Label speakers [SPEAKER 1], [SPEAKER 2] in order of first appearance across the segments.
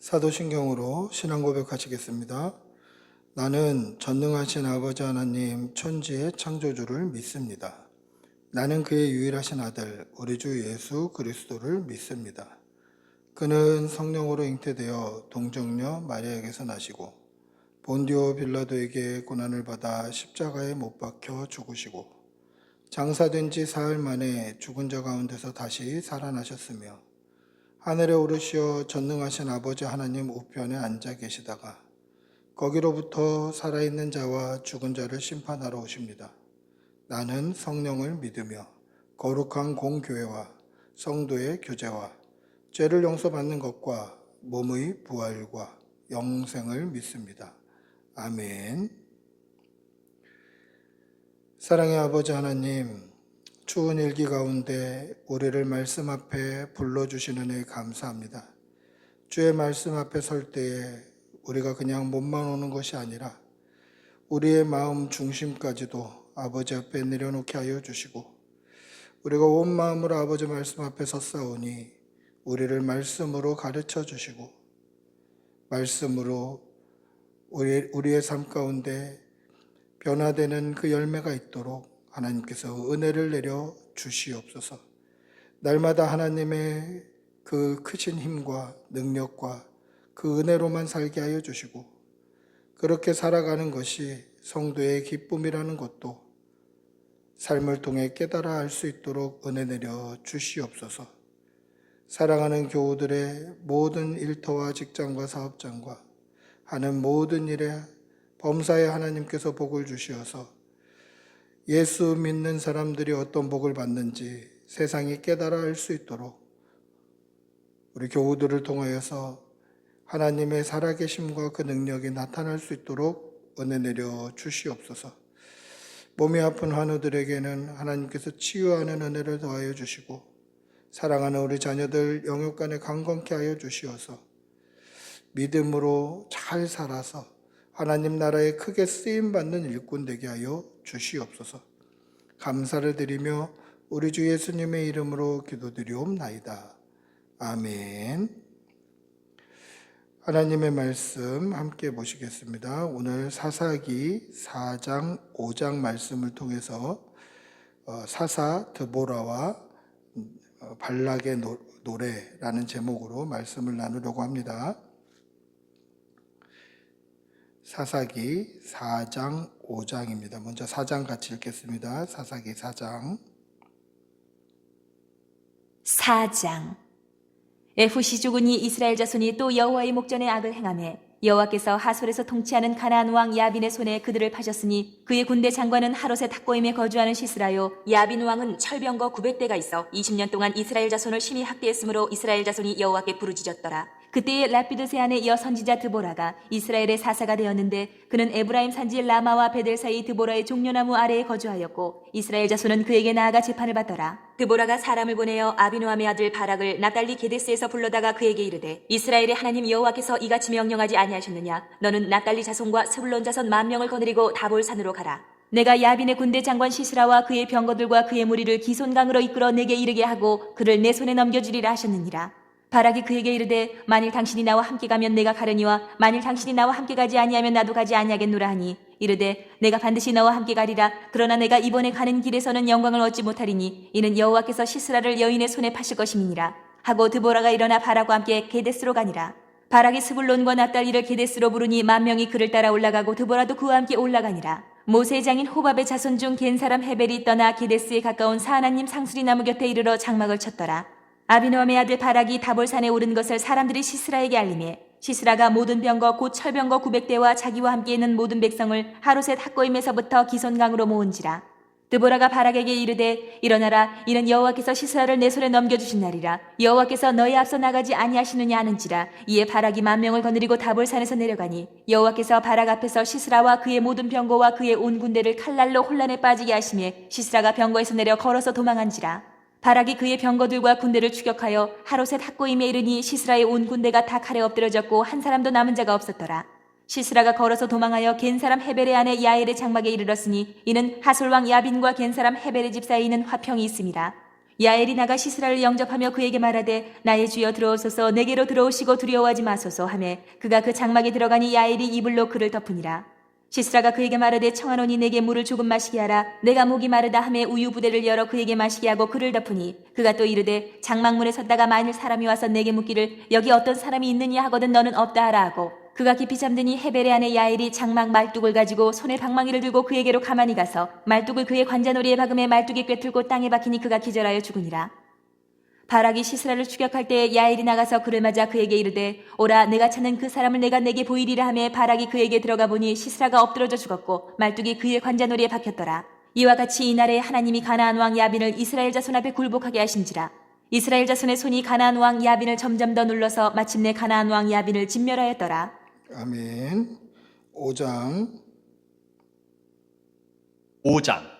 [SPEAKER 1] 사도신경으로 신앙 고백하시겠습니다. 나는 전능하신 아버지 하나님 천지의 창조주를 믿습니다. 나는 그의 유일하신 아들 우리 주 예수 그리스도를 믿습니다. 그는 성령으로 잉태되어 동정녀 마리아에게서 나시고 본디오 빌라도에게 고난을 받아 십자가에 못 박혀 죽으시고 장사된 지 사흘 만에 죽은 자 가운데서 다시 살아나셨으며 하늘에 오르시어 전능하신 아버지 하나님 우편에 앉아 계시다가 거기로부터 살아있는 자와 죽은 자를 심판하러 오십니다. 나는 성령을 믿으며 거룩한 공교회와 성도의 교제와 죄를 용서받는 것과 몸의 부활과 영생을 믿습니다. 아멘. 사랑의 아버지 하나님, 추운 일기 가운데 우리를 말씀 앞에 불러주시는 은혜 감사합니다. 주의 말씀 앞에 설 때에 우리가 그냥 몸만 오는 것이 아니라 우리의 마음 중심까지도 아버지 앞에 내려놓게 하여 주시고 우리가 온 마음으로 아버지 말씀 앞에 섰사오니 우리를 말씀으로 가르쳐 주시고 말씀으로 우리의 삶 가운데 변화되는 그 열매가 있도록 하나님께서 은혜를 내려 주시옵소서. 날마다 하나님의 그 크신 힘과 능력과 그 은혜로만 살게 하여 주시고 그렇게 살아가는 것이 성도의 기쁨이라는 것도 삶을 통해 깨달아 알 수 있도록 은혜 내려 주시옵소서. 사랑하는 교우들의 모든 일터와 직장과 사업장과 하는 모든 일에 범사에 하나님께서 복을 주시어서 예수 믿는 사람들이 어떤 복을 받는지 세상이 깨달아 알 수 있도록 우리 교우들을 통하여서 하나님의 살아계심과 그 능력이 나타날 수 있도록 은혜 내려 주시옵소서. 몸이 아픈 환우들에게는 하나님께서 치유하는 은혜를 더하여 주시고 사랑하는 우리 자녀들 영육간에 강건케 하여 주시어서 믿음으로 잘 살아서 하나님 나라에 크게 쓰임받는 일꾼 되게 하여 주시옵소서. 감사를 드리며 우리 주 예수님의 이름으로 기도드리옵나이다. 아멘. 하나님의 말씀 함께 보시겠습니다. 오늘 사사기 4장 5장 말씀을 통해서 사사 드보라와 발락의 노래라는 제목으로 말씀을 나누려고 합니다. 사사기 4장 5장입니다. 먼저 4장 같이 읽겠습니다. 사사기 4장.
[SPEAKER 2] 4장. 에후시 죽으니 이스라엘 자손이 또 여호와의 목전에 악을 행하매 여호와께서 하솔에서 통치하는 가나안 왕 야빈의 손에 그들을 파셨으니 그의 군대 장관은 하롯의 탁고임에 거주하는 시스라요. 야빈 왕은 철병거 900대가 있어 20년 동안 이스라엘 자손을 심히 학대했으므로 이스라엘 자손이 여호와께 부르짖었더라. 그때에 라피드 세안의 여선지자 드보라가 이스라엘의 사사가 되었는데 그는 에브라임 산지 라마와 베델 사이 드보라의 종려나무 아래에 거주하였고 이스라엘 자손은 그에게 나아가 재판을 받더라. 드보라가 사람을 보내어 아비노함의 아들 바락을 납달리 게데스에서 불러다가 그에게 이르되 이스라엘의 하나님 여호와께서 이같이 명령하지 아니하셨느냐. 너는 납달리 자손과 스불론 자손 10,000명을 거느리고 다볼산으로 가라. 내가 야빈의 군대 장관 시스라와 그의 병거들과 그의 무리를 기손강으로 이끌어 내게 이르게 하고 그를 내 손에 넘겨주리라 하셨느니라. 바락이 그에게 이르되 만일 당신이 나와 함께 가면 내가 가려니와 만일 당신이 나와 함께 가지 아니하면 나도 가지 아니하겠노라 하니 이르되 내가 반드시 너와 함께 가리라. 그러나 내가 이번에 가는 길에서는 영광을 얻지 못하리니 이는 여호와께서 시스라를 여인의 손에 파실 것임이니라 하고 드보라가 일어나 바락과 함께 게데스로 가니라. 바락이 스불론과 납달리를 게데스로 부르니 10,000명이 그를 따라 올라가고 드보라도 그와 함께 올라가니라. 모세의 장인 호밥의 자손 중 겐 사람 헤벨이 떠나 게데스에 가까운 사하나님 상수리 나무 곁에 이르러 장막을 쳤더라. 아비노함의 아들 바락이 다볼산에 오른 것을 사람들이 시스라에게 알리매 시스라가 모든 병거 곧 철병거 900대와 자기와 함께 있는 모든 백성을 하롯의 탁고임에서부터 기손강으로 모은지라. 드보라가 바락에게 이르되 일어나라. 이는 여호와께서 시스라를 내 손에 넘겨주신 날이라. 여호와께서 너희 앞서 나가지 아니하시느냐 하는지라. 이에 바락이 10,000명을 거느리고 다볼산에서 내려가니 여호와께서 바락 앞에서 시스라와 그의 모든 병거와 그의 온 군대를 칼날로 혼란에 빠지게 하시매 시스라가 병거에서 내려 걸어서 도망한지라. 바락이 그의 병거들과 군대를 추격하여 하롯의 탁고임에 이르니 시스라의 온 군대가 다 칼에 엎드려졌고 한 사람도 남은 자가 없었더라. 시스라가 걸어서 도망하여 겐 사람 헤벨의 아내 야엘의 장막에 이르렀으니 이는 하솔 왕 야빈과 겐 사람 헤벨의 집 사이에 있는 화평이 있음이라. 야엘이 나가 시스라를 영접하며 그에게 말하되 나의 주여 들어오소서 내게로 들어오시고 두려워하지 마소서 하매 그가 그 장막에 들어가니 야엘이 이불로 그를 덮으니라. 시스라가 그에게 말하되 청하노니 내게 물을 조금 마시게 하라. 내가 목이 마르다 하매 우유 부대를 열어 그에게 마시게 하고 그를 덮으니 그가 또 이르되 장막문에 섰다가 만일 사람이 와서 내게 묻기를 여기 어떤 사람이 있느냐 하거든 너는 없다 하라 하고 그가 깊이 잠드니 헤벨의 아내 야엘이 장막 말뚝을 가지고 손에 방망이를 들고 그에게로 가만히 가서 말뚝을 그의 관자놀이에 박음에 말뚝이 꿰뚫고 땅에 박히니 그가 기절하여 죽으니라. 바락이 시스라를 추격할 때 야엘이 나가서 그를 맞아 그에게 이르되 오라 내가 찾는 그 사람을 내가 내게 보이리라 하며 바락이 그에게 들어가 보니 시스라가 엎드러져 죽었고 말뚝이 그의 관자놀이에 박혔더라. 이와 같이 이날에 하나님이 가나안 왕 야빈을 이스라엘 자손 앞에 굴복하게 하신지라. 이스라엘 자손의 손이 가나안 왕 야빈을 점점 더 눌러서 마침내 가나안 왕 야빈을 진멸하였더라.
[SPEAKER 1] 아멘. 5장.
[SPEAKER 3] 5장.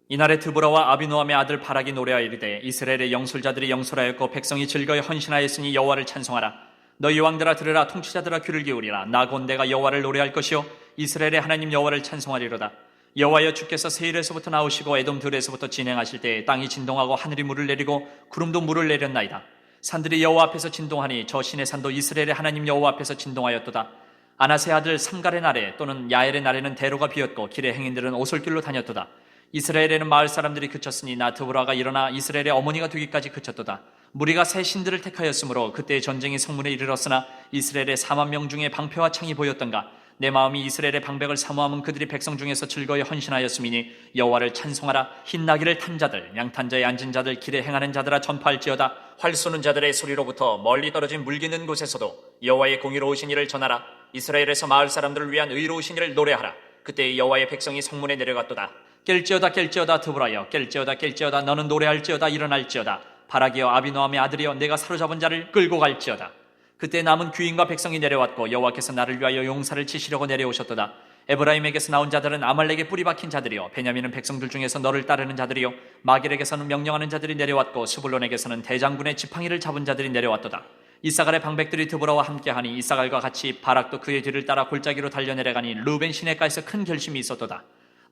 [SPEAKER 3] 이날에 드보라와 아비노함의 아들 바락이 노래하여 이르되 이스라엘의 영솔자들이 영솔하였고 백성이 즐거이 헌신하였으니 여호와를 찬송하라. 너희 왕들아 들으라. 통치자들아 귀를 기울이라. 나 곧 내가 여호와를 노래할 것이요 이스라엘의 하나님 여호와를 찬송하리로다. 여호와여 주께서 세일에서부터 나오시고 에돔 들에서부터 진행하실 때 땅이 진동하고 하늘이 물을 내리고 구름도 물을 내렸나이다. 산들이 여호와 앞에서 진동하니 저 신의 산도 이스라엘의 하나님 여호와 앞에서 진동하였도다. 아나세 아들 삼갈의 날에 또는 야엘의 날에는 대로가 비었고 길의 행인들은 오솔길로 다녔도다. 이스라엘에는 마을 사람들이 그쳤으니 나 드보라가 일어나 이스라엘의 어머니가 되기까지 그쳤도다. 무리가 새 신들을 택하였으므로 그때의 전쟁이 성문에 이르렀으나 이스라엘의 4만 명 중에 방패와 창이 보였던가. 내 마음이 이스라엘의 방백을 사모함은 그들이 백성 중에서 즐거이 헌신하였음이니 여호와를 찬송하라. 흰 나귀를 탄 자들 양탄 자에 앉은 자들 길에 행하는 자들아 전파할지어다. 활 쏘는 자들의 소리로부터 멀리 떨어진 물기는 곳에서도 여호와의 공의로우신 일을 전하라. 이스라엘에서 마을 사람들을 위한 의로우신 일을 노래하라. 그때 여호와의 백성이 성문에 내려갔도다. 깰지어다 깰지어다 드보라여 깰지어다 깰지어다 너는 노래할지어다 일어날지어다. 바락이여 아비노함의 아들이여 내가 사로잡은 자를 끌고 갈지어다. 그때 남은 귀인과 백성이 내려왔고 여호와께서 나를 위하여 용사를 치시려고 내려오셨도다. 에브라임에게서 나온 자들은 아말렉에 뿌리 박힌 자들이요 베냐민은 백성들 중에서 너를 따르는 자들이요 마길에게서는 명령하는 자들이 내려왔고 스불론에게서는 대장군의 지팡이를 잡은 자들이 내려왔도다. 이사갈의 방백들이 드보라와 함께하니 이사갈과 같이 바락도 그의 뒤를 따라 골짜기로 달려내려가니 루벤 시내가에서 큰 결심이 있었도다.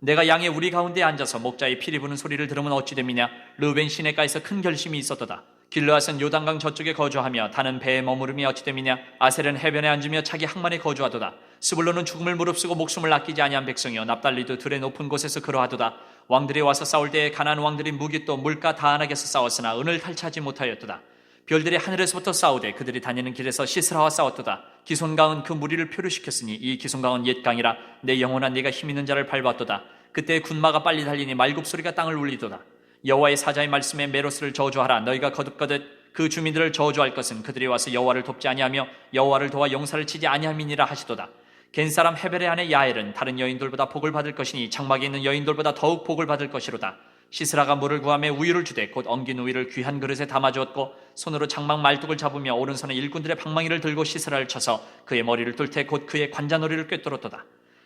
[SPEAKER 3] 내가 양의 우리 가운데 앉아서 목자의 피리 부는 소리를 들으면 어찌 됨이냐. 루벤 시내가에서 큰 결심이 있었도다. 길르앗은 요단강 저쪽에 거주하며 다는 배에 머무름이 어찌 됨이냐. 아셀은 해변에 앉으며 자기 항만에 거주하도다. 스불론은 죽음을 무릅쓰고 목숨을 아끼지 아니한 백성이요 납달리도 들의 높은 곳에서 그러하도다. 왕들이 와서 싸울 때에 가나안 왕들이 무기또 물가 다안하게서 싸웠으나 은을 탈취하지 못하였도다. 별들이 하늘에서부터 싸우되 그들이 다니는 길에서 시스라와 싸웠도다. 기손강은 그 무리를 표류시켰으니 이 기손강은 옛 강이라. 내 영혼아 네가 힘 있는 자를 밟았도다. 그때 군마가 빨리 달리니 말굽소리가 땅을 울리도다. 여호와의 사자의 말씀에 메로스를 저주하라. 너희가 거듭거듭 그 주민들을 저주할 것은 그들이 와서 여호와를 돕지 아니하며 여호와를 도와 용사를 치지 아니함이니라 하시도다. 겐사람 헤벨의 아내 야엘은 다른 여인들보다 복을 받을 것이니 장막에 있는 여인들보다 더욱 복을 받을 것이로다. 시스라가 물을 구하며 우유를 주되 곧 엉긴 우유를 귀한 그릇에 담아주었고 손으로 장막 말뚝을 잡으며 오른손에 일꾼들의 방망이를 들고 시스라를 쳐서 그의 머리를 뚫되 곧 그의 관자놀이를 꿰뚫었도다.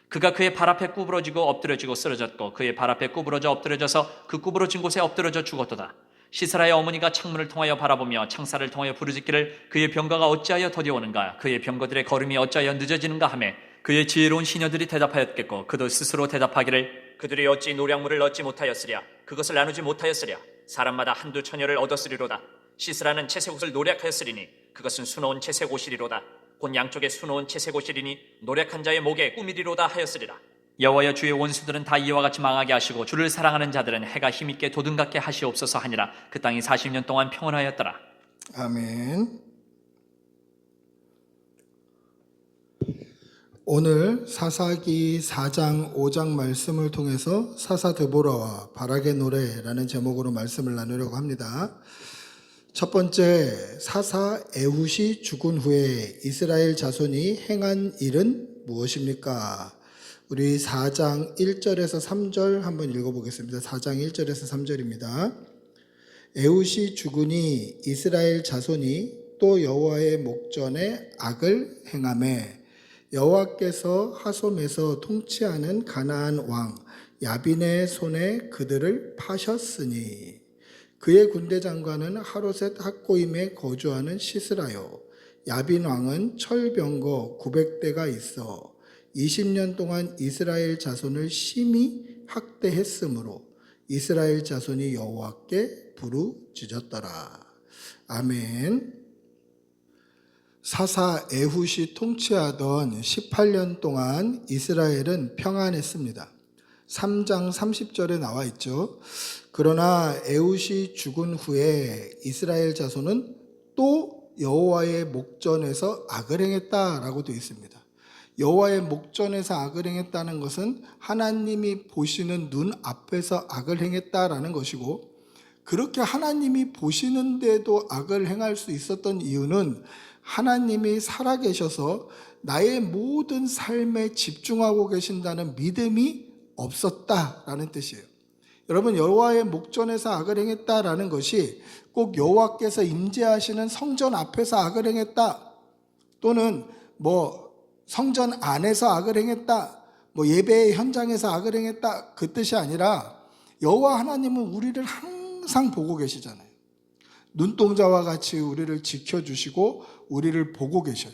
[SPEAKER 3] 그가 그의 발 앞에 구부러지고 엎드려지고 쓰러졌고 그의 발 앞에 구부러져 엎드려져서 그 구부러진 곳에 엎드려져 죽었도다. 시스라의 어머니가 창문을 통하여 바라보며 창살을 통하여 부르짖기를 그의 병거가 어찌하여 더디오는가 그의 병거들의 걸음이 어찌하여 늦어지는가 하며 그의 지혜로운 시녀들이 대답하였겠고 그도 스스로 대답하기를 그들이 어찌 노량물을 얻지 못하였으랴. 그것을 나누지 못하였으랴. 사람마다 한두 처녀를 얻었으리로다. 시스라는 채색 옷을 노략하였으리니 그것은 수놓은 채색 옷이리로다. 곧 양쪽에 수놓은 채색 옷이리니 노략한 자의 목에 꾸미리로다 하였으리라. 여호와여 주의 원수들은 다 이와 같이 망하게 하시고 주를 사랑하는 자들은 해가 힘있게 도등같게 하시옵소서 하니라. 그 땅이 40년 동안 평온하였더라.
[SPEAKER 1] 아멘. 오늘 사사기 4장 5장 말씀을 통해서 사사 드보라와 바락의 노래라는 제목으로 말씀을 나누려고 합니다. 첫 번째, 사사 에훗이 죽은 후에 이스라엘 자손이 행한 일은 무엇입니까? 우리 4장 1절에서 3절 한번 읽어보겠습니다. 4장 1절에서 3절입니다. 에훗이 죽으니 이스라엘 자손이 또 여호와의 목전에 악을 행하매 여호와께서 하솜에서 통치하는 가나안 왕 야빈의 손에 그들을 파셨으니 그의 군대 장관은 하로셋 학고임에 거주하는 시스라요. 야빈 왕은 철병거 900대가 있어 20년 동안 이스라엘 자손을 심히 학대했으므로 이스라엘 자손이 여호와께 부르짖었더라. 아멘. 사사 에훗이 통치하던 18년 동안 이스라엘은 평안했습니다. 3장 30절에 나와 있죠. 그러나 에훗이 죽은 후에 이스라엘 자손은 또 여호와의 목전에서 악을 행했다라고 되어 있습니다. 여호와의 목전에서 악을 행했다는 것은 하나님이 보시는 눈 앞에서 악을 행했다라는 것이고, 그렇게 하나님이 보시는데도 악을 행할 수 있었던 이유는 하나님이 살아계셔서 나의 모든 삶에 집중하고 계신다는 믿음이 없었다라는 뜻이에요. 여러분, 여호와의 목전에서 악을 행했다라는 것이 꼭 여호와께서 임재하시는 성전 앞에서 악을 행했다, 또는 성전 안에서 악을 행했다, 예배의 현장에서 악을 행했다, 그 뜻이 아니라 여호와 하나님은 우리를 항상 보고 계시잖아요. 눈동자와 같이 우리를 지켜주시고 우리를 보고 계셔요.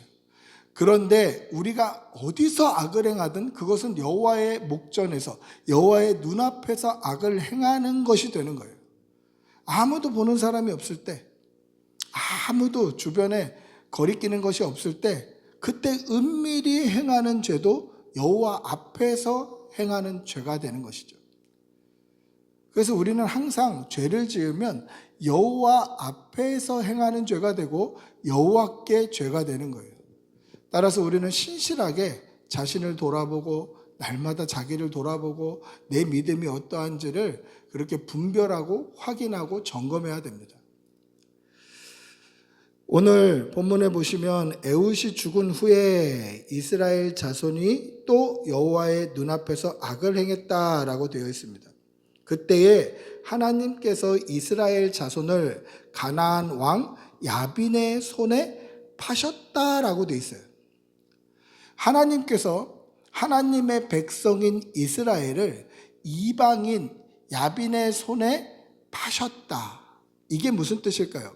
[SPEAKER 1] 그런데 우리가 어디서 악을 행하든 그것은 여호와의 목전에서, 여호와의 눈앞에서 악을 행하는 것이 되는 거예요. 아무도 보는 사람이 없을 때, 아무도 주변에 거리끼는 것이 없을 때, 그때 은밀히 행하는 죄도 여호와 앞에서 행하는 죄가 되는 것이죠. 그래서 우리는 항상 죄를 지으면 여호와 앞에서 행하는 죄가 되고 여호와께 죄가 되는 거예요. 따라서 우리는 신실하게 자신을 돌아보고 날마다 자기를 돌아보고 내 믿음이 어떠한지를 그렇게 분별하고 확인하고 점검해야 됩니다. 오늘 본문에 보시면 에훗이 죽은 후에 이스라엘 자손이 또 여호와의 눈앞에서 악을 행했다라고 되어 있습니다. 그때에 하나님께서 이스라엘 자손을 가나안 왕 야빈의 손에 파셨다라고 되어 있어요. 하나님께서 하나님의 백성인 이스라엘을 이방인 야빈의 손에 파셨다. 이게 무슨 뜻일까요?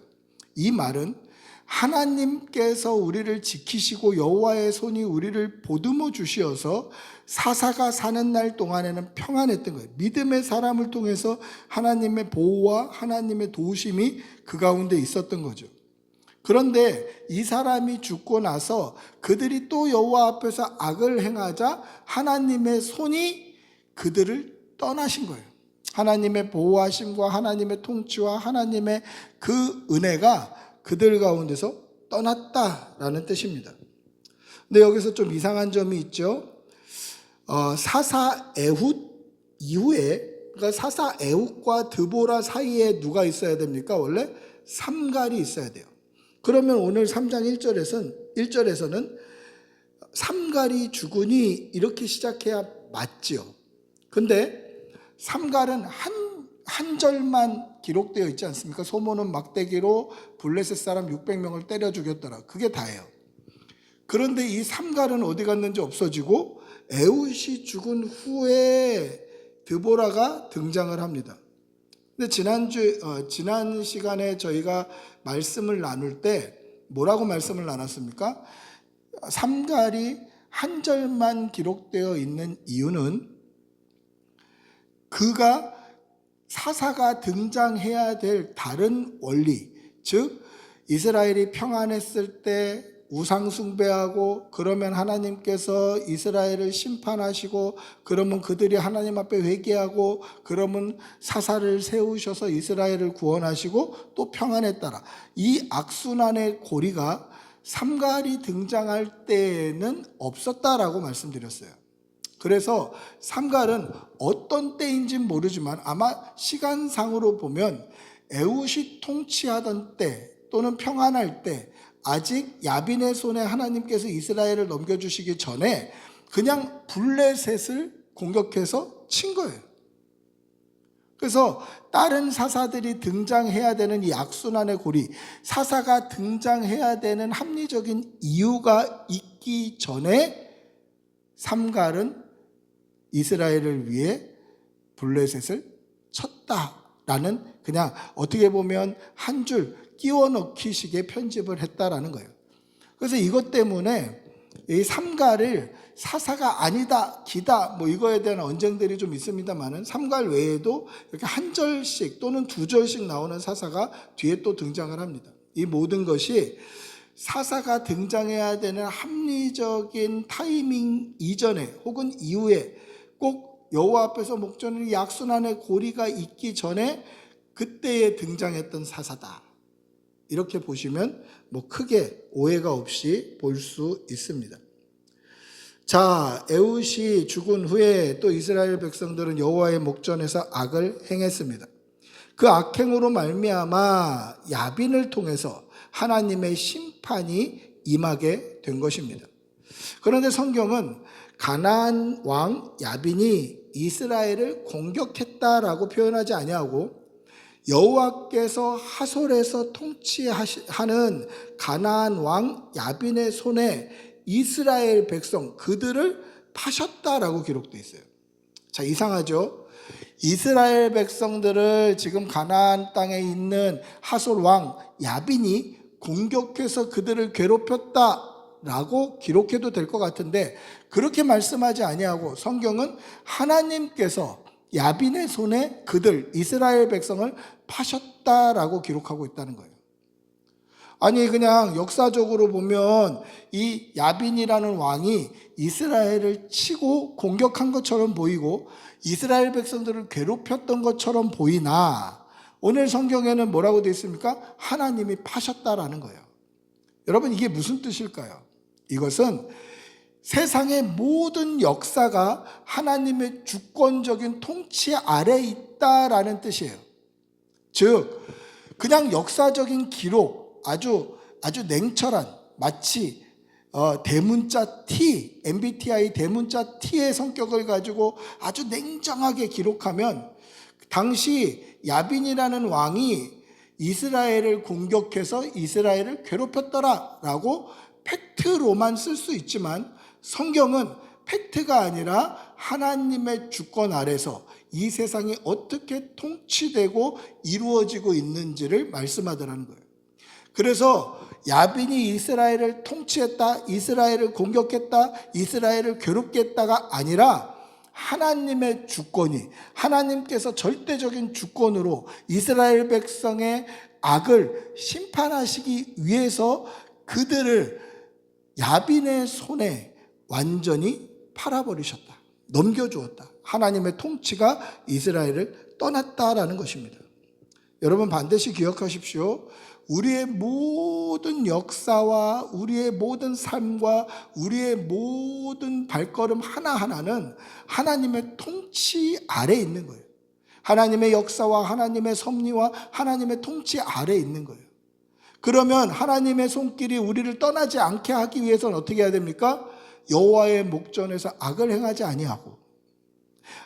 [SPEAKER 1] 이 말은 하나님께서 우리를 지키시고 여호와의 손이 우리를 보듬어 주시어서 사사가 사는 날 동안에는 평안했던 거예요. 믿음의 사람을 통해서 하나님의 보호와 하나님의 도우심이 그 가운데 있었던 거죠. 그런데 이 사람이 죽고 나서 그들이 또 여호와 앞에서 악을 행하자 하나님의 손이 그들을 떠나신 거예요. 하나님의 보호하심과 하나님의 통치와 하나님의 그 은혜가 그들 가운데서 떠났다라는 뜻입니다. 근데 여기서 좀 이상한 점이 있죠. 사사 에훗 이후에, 그러니까 사사 에훗과 드보라 사이에 누가 있어야 됩니까? 원래 삼갈이 있어야 돼요. 그러면 오늘 3장 1절에서는 삼갈이 죽으니 이렇게 시작해야 맞지요. 근데 삼갈은 한 절만 기록되어 있지 않습니까? 소모는 막대기로 블레셋 사람 600명을 때려 죽였더라. 그게 다예요. 그런데 이 삼갈은 어디 갔는지 없어지고 에훗이 죽은 후에 드보라가 등장을 합니다. 근데 지난 시간에 저희가 말씀을 나눌 때 뭐라고 말씀을 나눴습니까? 삼갈이 한 절만 기록되어 있는 이유는 그가 사사가 등장해야 될 다른 원리, 즉 이스라엘이 평안했을 때 우상 숭배하고 그러면 하나님께서 이스라엘을 심판하시고 그러면 그들이 하나님 앞에 회개하고 그러면 사사를 세우셔서 이스라엘을 구원하시고 또 평안했더라. 이 악순환의 고리가 삼갈이 등장할 때에는 없었다라고 말씀드렸어요. 그래서 삼갈은 어떤 때인지는 모르지만 아마 시간상으로 보면 에훗이 통치하던 때 또는 평안할 때 아직 야빈의 손에 하나님께서 이스라엘을 넘겨주시기 전에 그냥 블레셋을 공격해서 친 거예요. 그래서 다른 사사들이 등장해야 되는 이 악순환의 고리, 사사가 등장해야 되는 합리적인 이유가 있기 전에 삼갈은 이스라엘을 위해 블레셋을 쳤다라는, 그냥 어떻게 보면 한 줄 끼워 넣기식의 편집을 했다라는 거예요. 그래서 이것 때문에 이 삼갈을 사사가 아니다, 기다, 뭐 이거에 대한 언쟁들이 좀 있습니다만은 삼갈 외에도 이렇게 한 절씩 또는 두 절씩 나오는 사사가 뒤에 또 등장을 합니다. 이 모든 것이 사사가 등장해야 되는 합리적인 타이밍 이전에 혹은 이후에 꼭 여호와 앞에서 목전에 약순환의 고리가 있기 전에 그때에 등장했던 사사다. 이렇게 보시면 뭐 크게 오해가 없이 볼 수 있습니다. 자, 에훗이 죽은 후에 또 이스라엘 백성들은 여호와의 목전에서 악을 행했습니다. 그 악행으로 말미암아 야빈을 통해서 하나님의 심판이 임하게 된 것입니다. 그런데 성경은 가나안 왕 야빈이 이스라엘을 공격했다라고 표현하지 아니하고 여호와께서 하솔에서 통치하는 가나안 왕 야빈의 손에 이스라엘 백성 그들을 파셨다라고 기록되어 있어요. 자, 이상하죠? 이스라엘 백성들을 지금 가나안 땅에 있는 하솔 왕 야빈이 공격해서 그들을 괴롭혔다라고 기록해도 될 것 같은데 그렇게 말씀하지 아니하고 성경은 하나님께서 야빈의 손에 그들 이스라엘 백성을 파셨다라고 기록하고 있다는 거예요. 아니 그냥 역사적으로 보면 이 야빈이라는 왕이 이스라엘을 치고 공격한 것처럼 보이고 이스라엘 백성들을 괴롭혔던 것처럼 보이나 오늘 성경에는 뭐라고 되어 있습니까? 하나님이 파셨다라는 거예요. 여러분 이게 무슨 뜻일까요? 이것은 세상의 모든 역사가 하나님의 주권적인 통치 아래 있다라는 뜻이에요. 즉 그냥 역사적인 기록 아주 냉철한 마치 대문자 T, MBTI 대문자 T의 성격을 가지고 아주 냉정하게 기록하면 당시 야빈이라는 왕이 이스라엘을 공격해서 이스라엘을 괴롭혔더라라고 팩트로만 쓸 수 있지만 성경은 팩트가 아니라 하나님의 주권 아래서 이 세상이 어떻게 통치되고 이루어지고 있는지를 말씀하더라는 거예요. 그래서 야빈이 이스라엘을 통치했다, 이스라엘을 공격했다, 이스라엘을 괴롭게 했다가 아니라 하나님의 주권이 하나님께서 절대적인 주권으로 이스라엘 백성의 악을 심판하시기 위해서 그들을 야빈의 손에 완전히 팔아버리셨다. 넘겨주었다. 하나님의 통치가 이스라엘을 떠났다라는 것입니다. 여러분 반드시 기억하십시오. 우리의 모든 역사와 우리의 모든 삶과 우리의 모든 발걸음 하나하나는 하나님의 통치 아래에 있는 거예요. 하나님의 역사와 하나님의 섭리와 하나님의 통치 아래에 있는 거예요. 그러면 하나님의 손길이 우리를 떠나지 않게 하기 위해서는 어떻게 해야 됩니까? 여호와의 목전에서 악을 행하지 아니하고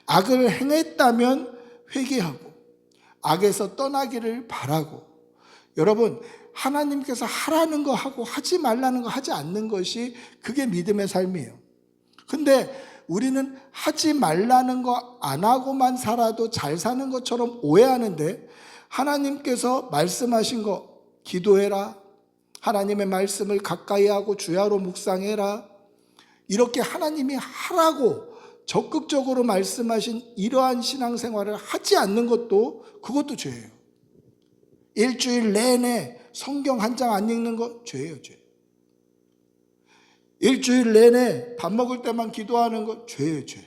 [SPEAKER 1] 악을 행했다면 회개하고 악에서 떠나기를 바라고 여러분 하나님께서 하라는 거 하고 하지 말라는 거 하지 않는 것이 그게 믿음의 삶이에요. 근데 우리는 하지 말라는 거 안 하고만 살아도 잘 사는 것처럼 오해하는데 하나님께서 말씀하신 거 기도해라. 하나님의 말씀을 가까이 하고 주야로 묵상해라. 이렇게 하나님이 하라고 적극적으로 말씀하신 이러한 신앙생활을 하지 않는 것도 그것도 죄예요. 일주일 내내 성경 한 장 안 읽는 거 죄예요, 죄. 일주일 내내 밥 먹을 때만 기도하는 거 죄예요, 죄.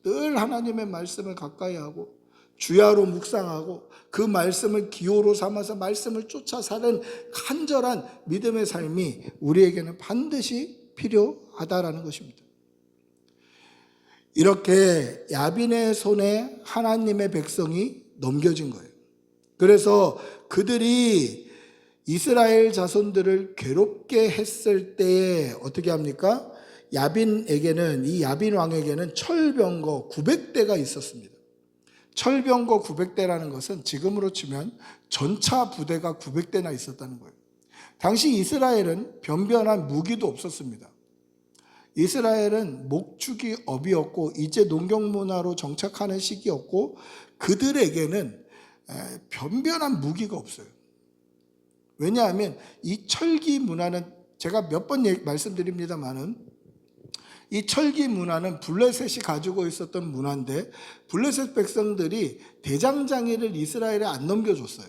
[SPEAKER 1] 늘 하나님의 말씀을 가까이 하고 주야로 묵상하고 그 말씀을 기호로 삼아서 말씀을 쫓아 사는 간절한 믿음의 삶이 우리에게는 반드시 필요하다라는 것입니다. 이렇게 야빈의 손에 하나님의 백성이 넘겨진 거예요. 그래서 그들이 이스라엘 자손들을 괴롭게 했을 때에 어떻게 합니까? 야빈에게는 이 야빈 왕에게는 철병거 900대가 있었습니다. 철병거 900대라는 것은 지금으로 치면 전차 부대가 900대나 있었다는 거예요. 당시 이스라엘은 변변한 무기도 없었습니다. 이스라엘은 목축이 업이었고 이제 농경문화로 정착하는 시기였고 그들에게는 변변한 무기가 없어요. 왜냐하면 이 철기 문화는 제가 몇 번 말씀드립니다마는 이 철기 문화는 블레셋이 가지고 있었던 문화인데 블레셋 백성들이 대장장이를 이스라엘에 안 넘겨줬어요.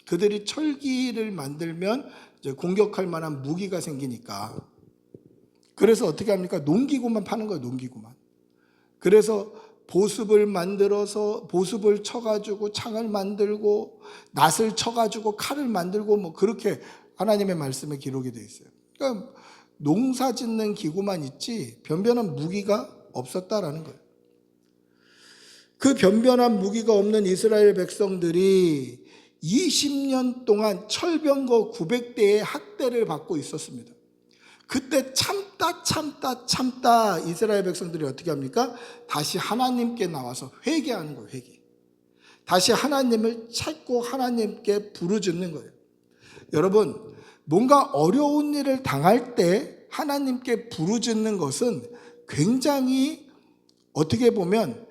[SPEAKER 1] 그들이 철기를 만들면 이제 공격할 만한 무기가 생기니까. 그래서 어떻게 합니까? 농기구만 파는 거예요. 농기구만. 그래서 보습을 만들어서 보습을 쳐가지고 창을 만들고 낫을 쳐가지고 칼을 만들고 뭐 그렇게 하나님의 말씀에 기록이 되어 있어요. 그러니까 농사 짓는 기구만 있지 변변한 무기가 없었다라는 거예요. 그 변변한 무기가 없는 이스라엘 백성들이 20년 동안 철병거 900대의 학대를 받고 있었습니다. 그때 참다 이스라엘 백성들이 어떻게 합니까? 다시 하나님께 나와서 회개하는 거예요. 회개. 다시 하나님을 찾고 하나님께 부르짖는 거예요. 여러분, 뭔가 어려운 일을 당할 때 하나님께 부르짖는 것은 굉장히 어떻게 보면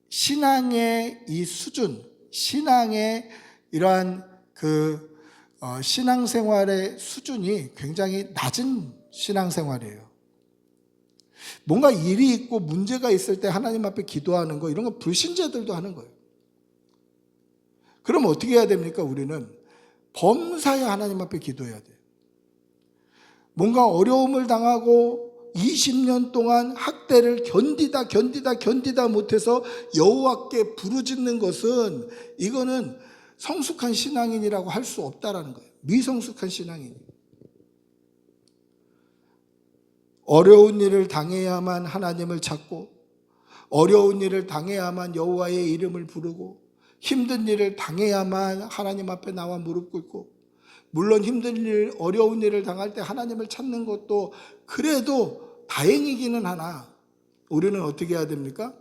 [SPEAKER 1] 신앙의 이 수준, 신앙의 이러한 신앙생활의 수준이 굉장히 낮은 신앙생활이에요. 뭔가 일이 있고 문제가 있을 때 하나님 앞에 기도하는 거, 이런 거 불신자들도 하는 거예요. 그럼 어떻게 해야 됩니까? 우리는 범사에 하나님 앞에 기도해야 돼요. 뭔가 어려움을 당하고 20년 동안 학대를 견디다 못해서 여호와께 부르짖는 것은 이거는 성숙한 신앙인이라고 할 수 없다라는 거예요. 미성숙한 신앙인. 어려운 일을 당해야만 하나님을 찾고 어려운 일을 당해야만 여호와의 이름을 부르고 힘든 일을 당해야만 하나님 앞에 나와 무릎 꿇고 물론 힘든 일, 어려운 일을 당할 때 하나님을 찾는 것도 그래도 다행이기는 하나 우리는 어떻게 해야 됩니까?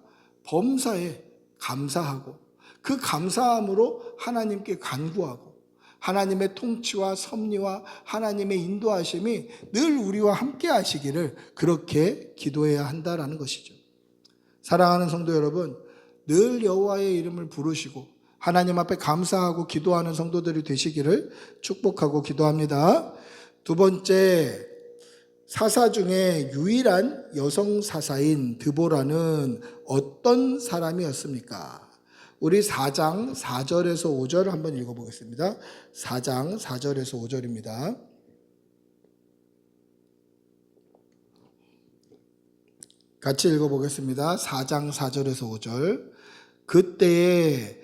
[SPEAKER 1] 범사에 감사하고 그 감사함으로 하나님께 간구하고 하나님의 통치와 섭리와 하나님의 인도하심이 늘 우리와 함께 하시기를 그렇게 기도해야 한다라는 것이죠. 사랑하는 성도 여러분, 늘 여호와의 이름을 부르시고 하나님 앞에 감사하고 기도하는 성도들이 되시기를 축복하고 기도합니다. 두 번째, 사사 중에 유일한 여성 사사인 드보라는 어떤 사람이었습니까? 우리 4장 4절에서 5절 한번 읽어보겠습니다. 4장 4절에서 5절입니다. 같이 읽어보겠습니다. 4장 4절에서 5절. 그때에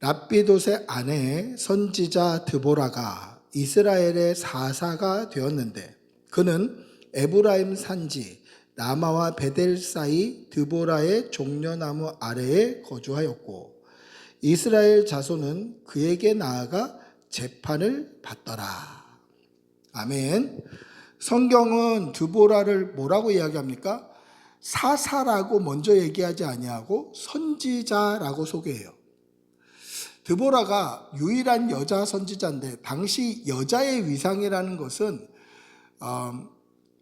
[SPEAKER 1] 랍비돗의 아내 선지자 드보라가 이스라엘의 사사가 되었는데 그는 에브라임 산지 라마와 베델 사이 드보라의 종려나무 아래에 거주하였고 이스라엘 자손은 그에게 나아가 재판을 받더라. 아멘. 성경은 드보라를 뭐라고 이야기합니까? 사사라고 먼저 얘기하지 아니하고 선지자라고 소개해요. 드보라가 유일한 여자 선지자인데 당시 여자의 위상이라는 것은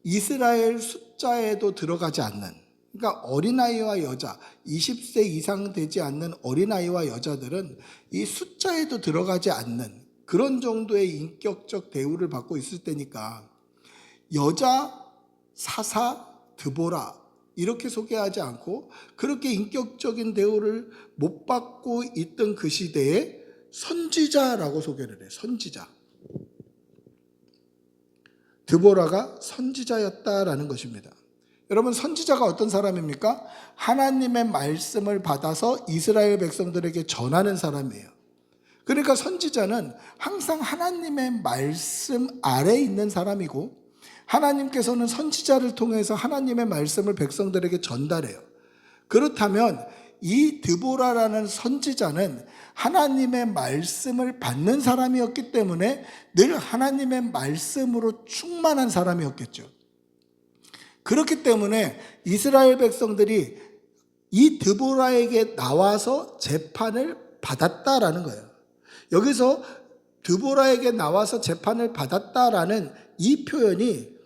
[SPEAKER 1] 이스라엘 숫자에도 들어가지 않는, 그러니까 어린아이와 여자, 20세 이상 되지 않는 어린아이와 여자들은 이 숫자에도 들어가지 않는 그런 정도의 인격적 대우를 받고 있을 때니까 여자 사사 드보라 이렇게 소개하지 않고 그렇게 인격적인 대우를 못 받고 있던 그 시대에 선지자라고 소개를 해요. 선지자. 드보라가 선지자였다라는 것입니다. 여러분, 선지자가 어떤 사람입니까? 하나님의 말씀을 받아서 이스라엘 백성들에게 전하는 사람이에요. 그러니까 선지자는 항상 하나님의 말씀 아래에 있는 사람이고 하나님께서는 선지자를 통해서 하나님의 말씀을 백성들에게 전달해요. 그렇다면 이 드보라라는 선지자는 하나님의 말씀을 받는 사람이었기 때문에 늘 하나님의 말씀으로 충만한 사람이었겠죠. 그렇기 때문에 이스라엘 백성들이 이 드보라에게 나와서 재판을 받았다라는 거예요. 여기서 드보라에게 나와서 재판을 받았다라는 이 표현이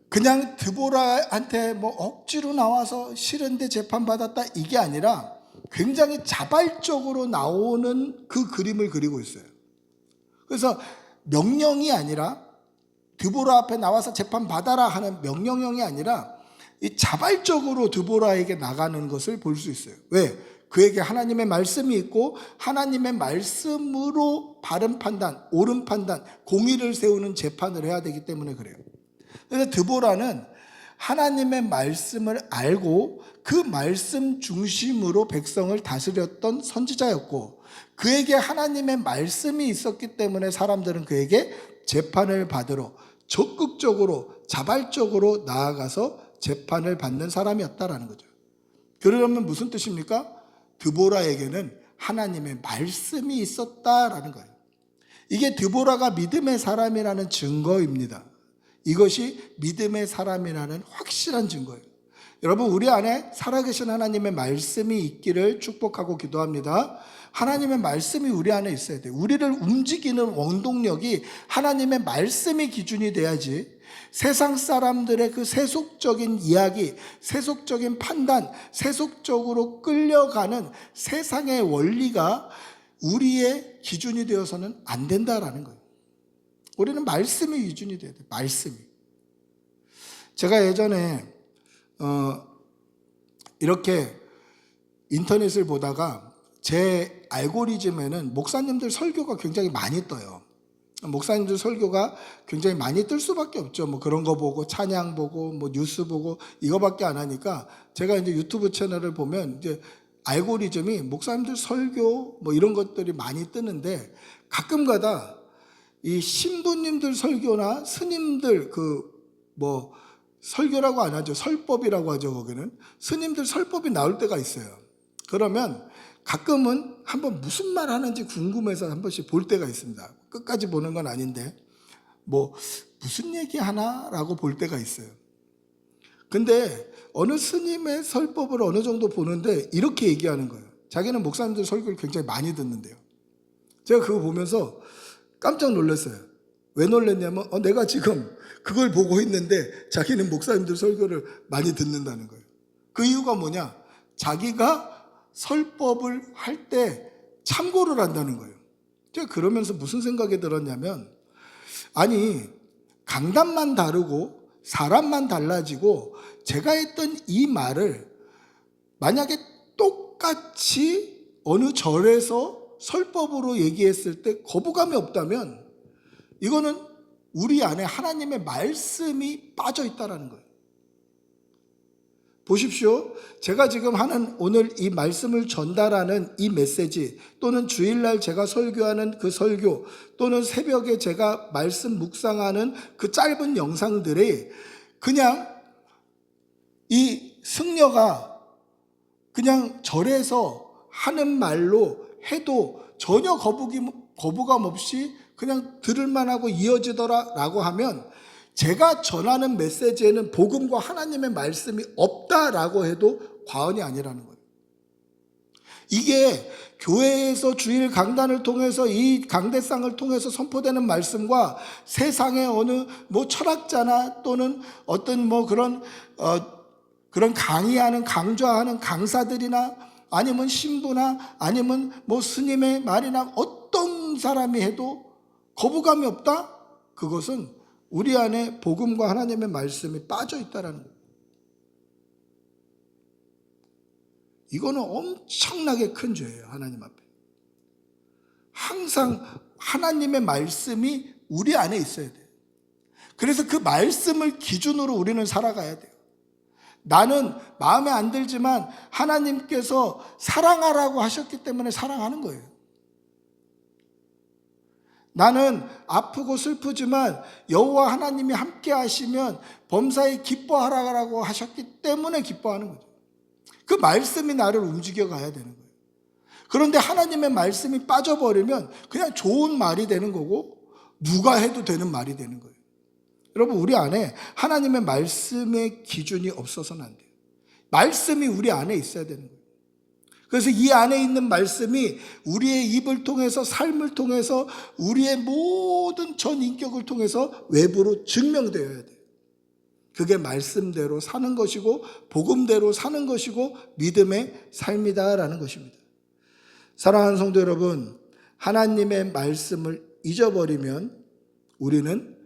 [SPEAKER 1] 그냥 드보라한테 뭐 억지로 나와서 싫은데 재판받았다 이게 아니라 굉장히 자발적으로 나오는 그 그림을 그리고 있어요. 그래서 명령이 아니라 드보라 앞에 나와서 재판받아라 하는 명령형이 아니라 이 자발적으로 드보라에게 나가는 것을 볼 수 있어요. 왜? 그에게 하나님의 말씀이 있고 하나님의 말씀으로 바른 판단, 옳은 판단, 공의를 세우는 재판을 해야 되기 때문에 그래요. 그래서 드보라는 하나님의 말씀을 알고 그 말씀 중심으로 백성을 다스렸던 선지자였고, 그에게 하나님의 말씀이 있었기 때문에 사람들은 그에게 재판을 받으러 적극적으로 자발적으로 나아가서 재판을 받는 사람이었다라는 거죠. 그러면 무슨 뜻입니까? 드보라에게는 하나님의 말씀이 있었다라는 거예요. 이게 드보라가 믿음의 사람이라는 증거입니다. 이것이 믿음의 사람이라는 확실한 증거예요. 여러분, 우리 안에 살아계신 하나님의 말씀이 있기를 축복하고 기도합니다. 하나님의 말씀이 우리 안에 있어야 돼요. 우리를 움직이는 원동력이 하나님의 말씀이 기준이 돼야지 세상 사람들의 그 세속적인 이야기, 세속적인 판단, 세속적으로 끌려가는 세상의 원리가 우리의 기준이 되어서는 안 된다라는 거예요. 우리는 말씀이 기준이 돼야 돼요. 말씀이. 제가 예전에 이렇게 인터넷을 보다가 제 알고리즘에는 목사님들 설교가 굉장히 많이 떠요. 목사님들 설교가 굉장히 많이 뜰 수밖에 없죠. 뭐 그런 거 보고 찬양 보고 뭐 뉴스 보고 이거밖에 안 하니까 제가 이제 유튜브 채널을 보면 이제 알고리즘이 목사님들 설교 뭐 이런 것들이 많이 뜨는데, 가끔가다 이 신부님들 설교나 스님들 뭐 설교라고 안 하죠. 설법이라고 하죠. 거기는 스님들 설법이 나올 때가 있어요. 그러면 가끔은 한번 무슨 말 하는지 궁금해서 한 번씩 볼 때가 있습니다. 끝까지 보는 건 아닌데 뭐 무슨 얘기 하나라고 볼 때가 있어요. 근데 어느 스님의 설법을 어느 정도 보는데 이렇게 얘기하는 거예요. 자기는 목사님들 설교를 굉장히 많이 듣는데요. 제가 그거 보면서 깜짝 놀랐어요. 왜 놀랐냐면 내가 지금 그걸 보고 있는데 자기는 목사님들 설교를 많이 듣는다는 거예요. 그 이유가 뭐냐? 자기가 설법을 할 때 참고를 한다는 거예요. 제가 그러면서 무슨 생각이 들었냐면, 아니 강단만 다르고 사람만 달라지고 제가 했던 이 말을 만약에 똑같이 어느 절에서 설법으로 얘기했을 때 거부감이 없다면 이거는 우리 안에 하나님의 말씀이 빠져 있다는 거예요. 보십시오. 제가 지금 하는 오늘 이 말씀을 전달하는 이 메시지, 또는 주일날 제가 설교하는 그 설교, 또는 새벽에 제가 말씀 묵상하는 그 짧은 영상들이 그냥 이 승려가 그냥 절에서 하는 말로 해도 전혀 거부감 없이 그냥 들을만하고 이어지더라라고 하면, 제가 전하는 메시지에는 복음과 하나님의 말씀이 없다라고 해도 과언이 아니라는 거예요. 이게 교회에서 주일 강단을 통해서 이 강대상을 통해서 선포되는 말씀과 세상의 어느 뭐 철학자나 또는 어떤 뭐 그런 강의하는 강좌하는 강사들이나 아니면 신부나 아니면 뭐 스님의 말이나 어떤 사람이 해도 거부감이 없다? 그것은 우리 안에 복음과 하나님의 말씀이 빠져 있다는 거예요. 이거는 엄청나게 큰 죄예요. 하나님 앞에. 항상 하나님의 말씀이 우리 안에 있어야 돼요. 그래서 그 말씀을 기준으로 우리는 살아가야 돼요. 나는 마음에 안 들지만 하나님께서 사랑하라고 하셨기 때문에 사랑하는 거예요. 나는 아프고 슬프지만 여호와 하나님이 함께 하시면 범사에 기뻐하라고 하셨기 때문에 기뻐하는 거죠. 그 말씀이 나를 움직여 가야 되는 거예요. 그런데 하나님의 말씀이 빠져버리면 그냥 좋은 말이 되는 거고 누가 해도 되는 말이 되는 거예요. 여러분, 우리 안에 하나님의 말씀의 기준이 없어서는 안 돼요. 말씀이 우리 안에 있어야 되는 거예요. 그래서 이 안에 있는 말씀이 우리의 입을 통해서, 삶을 통해서, 우리의 모든 전 인격을 통해서 외부로 증명되어야 돼요. 그게 말씀대로 사는 것이고 복음대로 사는 것이고 믿음의 삶이다라는 것입니다. 사랑하는 성도 여러분, 하나님의 말씀을 잊어버리면 우리는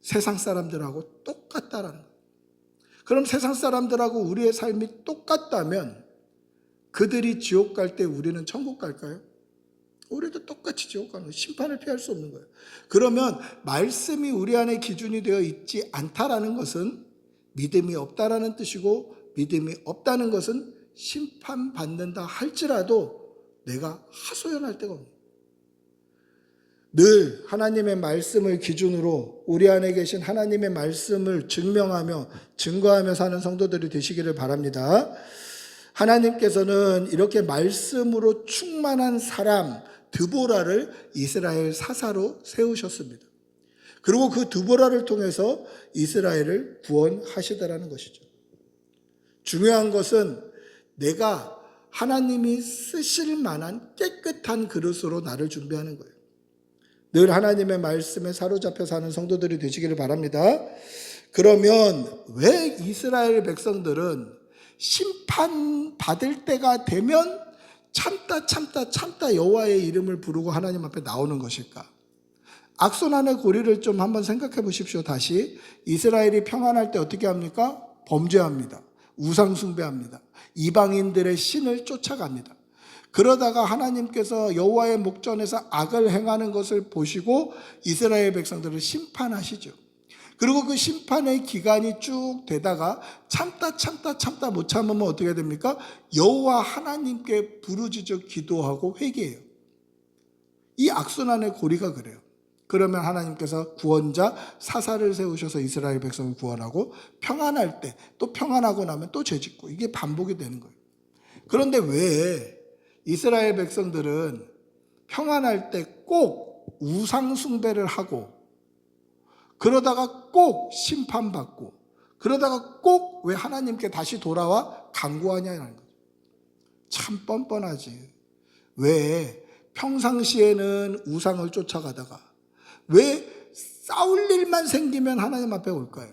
[SPEAKER 1] 세상 사람들하고 똑같다라는 거예요. 그럼 세상 사람들하고 우리의 삶이 똑같다면 그들이 지옥 갈 때 우리는 천국 갈까요? 우리도 똑같이 지옥 가는 거예요. 심판을 피할 수 없는 거예요. 그러면 말씀이 우리 안에 기준이 되어 있지 않다라는 것은 믿음이 없다라는 뜻이고, 믿음이 없다는 것은 심판받는다 할지라도 내가 하소연할 데가 없는 거예요. 늘 하나님의 말씀을 기준으로 우리 안에 계신 하나님의 말씀을 증명하며 증거하며 사는 성도들이 되시기를 바랍니다. 하나님께서는 이렇게 말씀으로 충만한 사람 드보라를 이스라엘 사사로 세우셨습니다. 그리고 그 드보라를 통해서 이스라엘을 구원하시더라는 것이죠. 중요한 것은 내가 하나님이 쓰실 만한 깨끗한 그릇으로 나를 준비하는 거예요. 늘 하나님의 말씀에 사로잡혀 사는 성도들이 되시기를 바랍니다. 그러면 왜 이스라엘 백성들은 심판받을 때가 되면 참다 여호와의 이름을 부르고 하나님 앞에 나오는 것일까? 악순환의 고리를 좀 한번 생각해 보십시오. 다시 이스라엘이 평안할 때 어떻게 합니까? 범죄합니다. 우상 숭배합니다. 이방인들의 신을 쫓아갑니다. 그러다가 하나님께서 여호와의 목전에서 악을 행하는 것을 보시고 이스라엘 백성들을 심판하시죠. 그리고 그 심판의 기간이 쭉 되다가 참다 못 참으면 어떻게 됩니까? 여호와 하나님께 부르짖어 기도하고 회개해요. 이 악순환의 고리가 그래요. 그러면 하나님께서 구원자 사사를 세우셔서 이스라엘 백성을 구원하고, 평안할 때 또 평안하고 나면 또 죄짓고, 이게 반복이 되는 거예요. 그런데 왜 이스라엘 백성들은 평안할 때 꼭 우상 숭배를 하고, 그러다가 꼭 심판받고, 그러다가 꼭 왜 하나님께 다시 돌아와 간구하냐는 거죠. 참 뻔뻔하지. 왜 평상시에는 우상을 쫓아가다가 왜 싸울 일만 생기면 하나님 앞에 올까요?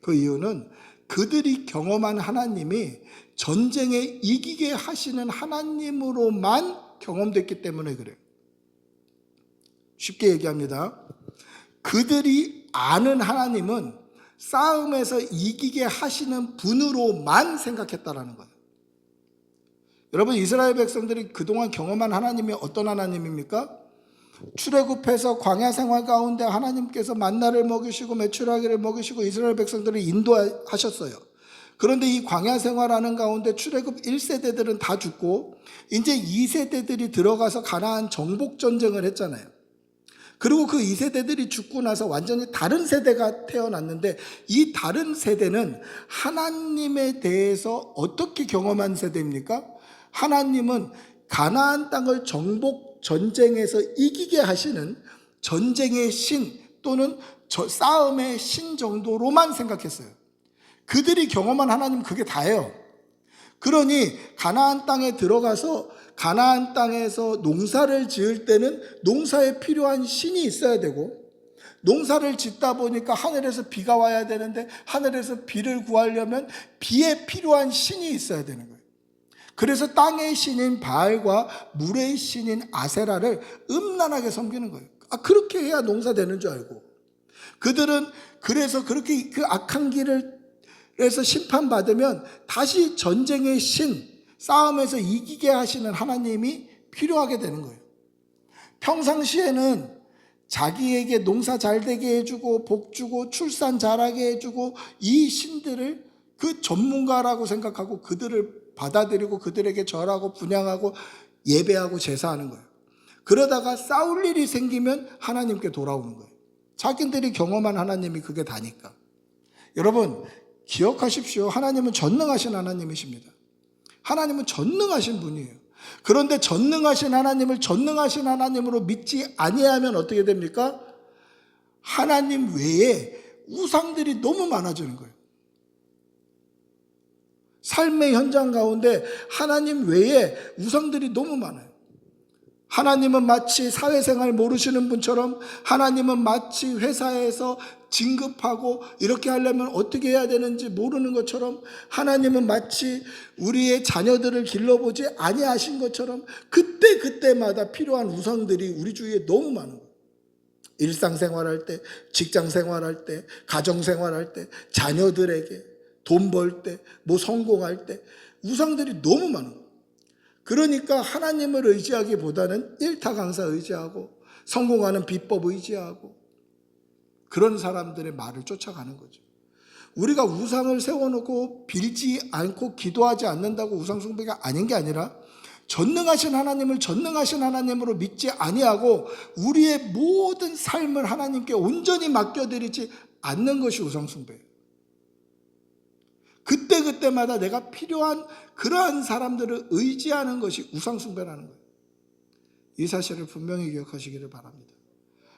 [SPEAKER 1] 그 이유는 그들이 경험한 하나님이 전쟁에 이기게 하시는 하나님으로만 경험됐기 때문에 그래요. 쉽게 얘기합니다. 그들이 아는 하나님은 싸움에서 이기게 하시는 분으로만 생각했다라는 거예요. 여러분, 이스라엘 백성들이 그동안 경험한 하나님이 어떤 하나님입니까? 출애굽해서 광야 생활 가운데 하나님께서 만나를 먹이시고 메추라기를 먹이시고 이스라엘 백성들을 인도하셨어요. 그런데 이 광야 생활하는 가운데 출애굽 1세대들은 다 죽고 이제 2세대들이 들어가서 가나안 정복 전쟁을 했잖아요. 그리고 그 2세대들이 죽고 나서 완전히 다른 세대가 태어났는데, 이 다른 세대는 하나님에 대해서 어떻게 경험한 세대입니까? 하나님은 가나안 땅을 정복 전쟁에서 이기게 하시는 전쟁의 신 또는 싸움의 신 정도로만 생각했어요. 그들이 경험한 하나님 그게 다예요. 그러니 가나안 땅에 들어가서 가나안 땅에서 농사를 지을 때는 농사에 필요한 신이 있어야 되고, 농사를 짓다 보니까 하늘에서 비가 와야 되는데 하늘에서 비를 구하려면 비에 필요한 신이 있어야 되는 거예요. 그래서 땅의 신인 바알과 물의 신인 아세라를 음란하게 섬기는 거예요. 그렇게 해야 농사 되는 줄 알고. 그들은 그래서 그렇게 그 악한 길을 해서 심판받으면 다시 전쟁의 신, 싸움에서 이기게 하시는 하나님이 필요하게 되는 거예요. 평상시에는 자기에게 농사 잘 되게 해주고 복 주고 출산 잘하게 해주고 이 신들을 그 전문가라고 생각하고 그들을 받아들이고 그들에게 절하고 분향하고 예배하고 제사하는 거예요. 그러다가 싸울 일이 생기면 하나님께 돌아오는 거예요. 자기들이 경험한 하나님이 그게 다니까. 여러분, 기억하십시오. 하나님은 전능하신 하나님이십니다. 하나님은 전능하신 분이에요. 그런데 전능하신 하나님을 전능하신 하나님으로 믿지 아니하면 어떻게 됩니까? 하나님 외에 우상들이 너무 많아지는 거예요. 삶의 현장 가운데 하나님 외에 우상들이 너무 많아요. 하나님은 마치 사회생활 모르시는 분처럼, 하나님은 마치 회사에서 진급하고 이렇게 하려면 어떻게 해야 되는지 모르는 것처럼, 하나님은 마치 우리의 자녀들을 길러보지 아니하신 것처럼 그때마다 필요한 우상들이 우리 주위에 너무 많은 거예요. 일상생활할 때, 직장생활할 때, 가정생활할 때, 자녀들에게 돈 벌 때, 뭐 성공할 때 우상들이 너무 많은 거예요. 그러니까 하나님을 의지하기보다는 일타강사 의지하고 성공하는 비법 의지하고 그런 사람들의 말을 쫓아가는 거죠. 우리가 우상을 세워놓고 빌지 않고 기도하지 않는다고 우상 숭배가 아닌 게 아니라 전능하신 하나님을 전능하신 하나님으로 믿지 아니하고 우리의 모든 삶을 하나님께 온전히 맡겨드리지 않는 것이 우상 숭배예요. 그때그때마다 내가 필요한 그러한 사람들을 의지하는 것이 우상 숭배라는 거예요. 이 사실을 분명히 기억하시기를 바랍니다.